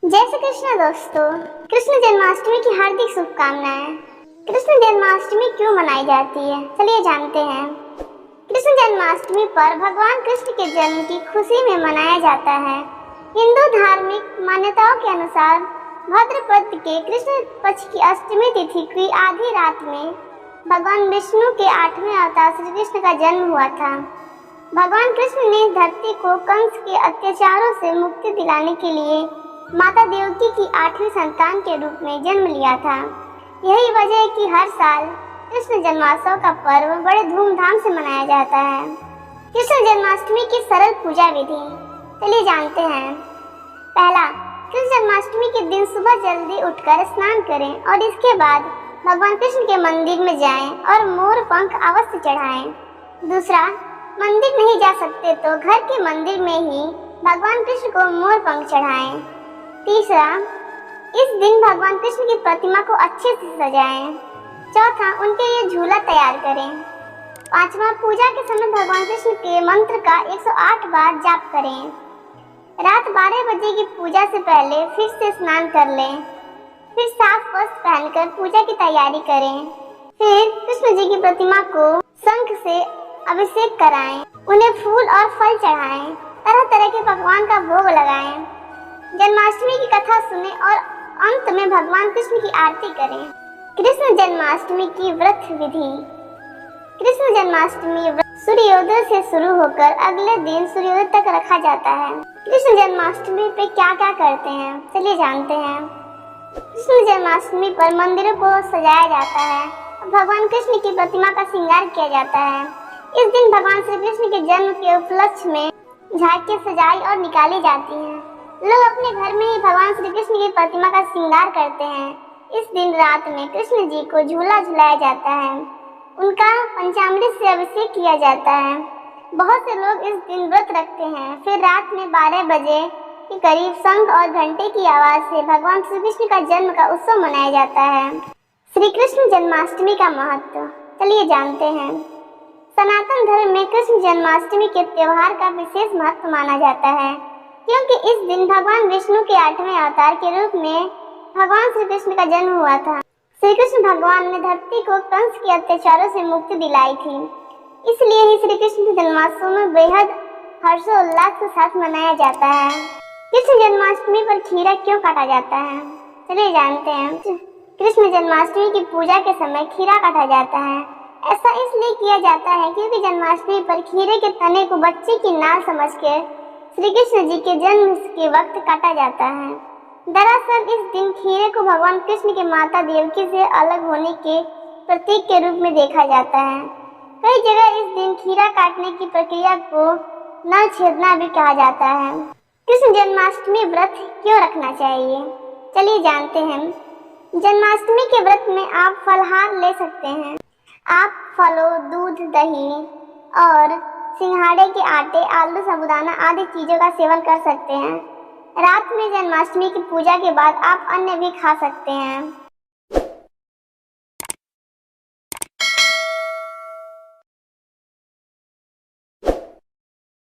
जय श्री कृष्ण दोस्तों, कृष्ण जन्माष्टमी की हार्दिक शुभकामनाएं। कृष्ण जन्माष्टमी क्यों मनाई जाती है, चलिए जानते हैं। कृष्ण जन्माष्टमी पर भगवान कृष्ण के जन्म की खुशी में मनाया जाता है। हिंदू धार्मिक मान्यताओं के अनुसार भाद्रपद के कृष्ण पक्ष की अष्टमी तिथि की आधी रात में भगवान विष्णु के 8वें अवतार श्री कृष्ण का जन्म हुआ था। भगवान कृष्ण ने धरती को कंस के अत्याचारों से मुक्ति दिलाने के लिए माता देवकी की 8वीं संतान के रूप में जन्म लिया था। यही वजह है कि हर साल कृष्ण जन्मोत्सव का पर्व बड़े धूमधाम से मनाया जाता है। कृष्ण जन्माष्टमी की सरल पूजा विधि चलिए जानते हैं। पहला, कृष्ण जन्माष्टमी के दिन सुबह जल्दी उठकर स्नान करें और इसके बाद भगवान कृष्ण के मंदिर में जाएं और मोर पंख अवश्य चढ़ाएं। दूसरा, मंदिर नहीं जा सकते तो घर के मंदिर में ही भगवान कृष्ण को मोर पंख चढ़ाएं। तीसरा, इस दिन भगवान कृष्ण की प्रतिमा को अच्छे से सजाएं। चौथा, उनके लिए झूला तैयार करें। पांचवा, पूजा के समय भगवान कृष्ण के मंत्र का 108 बार जाप करें। रात 12 बजे की पूजा से पहले फिर से स्नान कर लें। फिर साफ वस्त्र पहनकर पूजा की तैयारी करें। फिर कृष्ण जी की प्रतिमा को शंख से अभिषेक कराएं। उन्हें फूल और फल चढ़ाएं। तरह तरह के पकवान का भोग लगाएं। जन्माष्टमी की कथा सुने और अंत में भगवान कृष्ण की आरती करें। कृष्ण जन्माष्टमी की व्रत विधि। कृष्ण जन्माष्टमी व्रत सूर्योदय से शुरू होकर अगले दिन सूर्योदय तक रखा जाता है। कृष्ण जन्माष्टमी पे क्या क्या करते हैं, चलिए जानते हैं। कृष्ण जन्माष्टमी पर मंदिरों को सजाया जाता है और भगवान कृष्ण की प्रतिमा का श्रृंगार किया जाता है। इस दिन भगवान श्री कृष्ण के जन्म के उपलक्ष्य में झांकियां सजाई और निकाली जाती हैं। लोग अपने घर में ही भगवान श्री कृष्ण की प्रतिमा का श्रृंगार करते हैं। इस दिन रात में कृष्ण जी को झूला झुलाया जाता है। उनका पंचामृत से अभिषेक किया जाता है। बहुत से लोग इस दिन व्रत रखते हैं। फिर रात में 12 बजे के करीब शंख और घंटे की आवाज से भगवान श्री कृष्ण का जन्म का उत्सव मनाया जाता है। श्री कृष्ण जन्माष्टमी का महत्व चलिए जानते हैं। सनातन धर्म में कृष्ण जन्माष्टमी के त्योहार का विशेष महत्व माना जाता है, क्योंकि इस दिन भगवान विष्णु के 8वें अवतार के रूप में भगवान श्री कृष्ण का जन्म हुआ था। श्री कृष्ण भगवान ने धरती को कंस के अत्याचारों से मुक्ति दिलाई थी। इसलिए ही श्री कृष्ण जन्मोत्सव में बेहद हर्षोल्लास के साथ मनाया जाता है। कृष्ण जन्माष्टमी पर खीरा क्यों काटा जाता है, चलिए जानते हैं। कृष्ण जन्माष्टमी की पूजा के समय खीरा काटा जाता है। ऐसा इसलिए किया जाता है क्योंकि जन्माष्टमी पर खीरे के तने को बच्चे की नाल समझकर श्री कृष्ण जी के जन्म के वक्त काटा जाता है। दरअसल इस दिन खीरे को भगवान कृष्ण के माता देवकी से अलग होने के प्रतीक के रूप में देखा जाता है। कई जगह इस दिन खीरा काटने की प्रक्रिया को नल छेदना भी कहा जाता है। कृष्ण जन्माष्टमी व्रत क्यों रखना चाहिए, चलिए जानते हैं। जन्माष्टमी के व्रत में आप फलाहार ले सकते हैं। आप फलों, दूध, दही और सिंघाड़े के आटे, आलू, साबूदाना आदि चीजों का सेवन कर सकते हैं। रात में जन्माष्टमी की पूजा के बाद आप अन्न भी खा सकते हैं।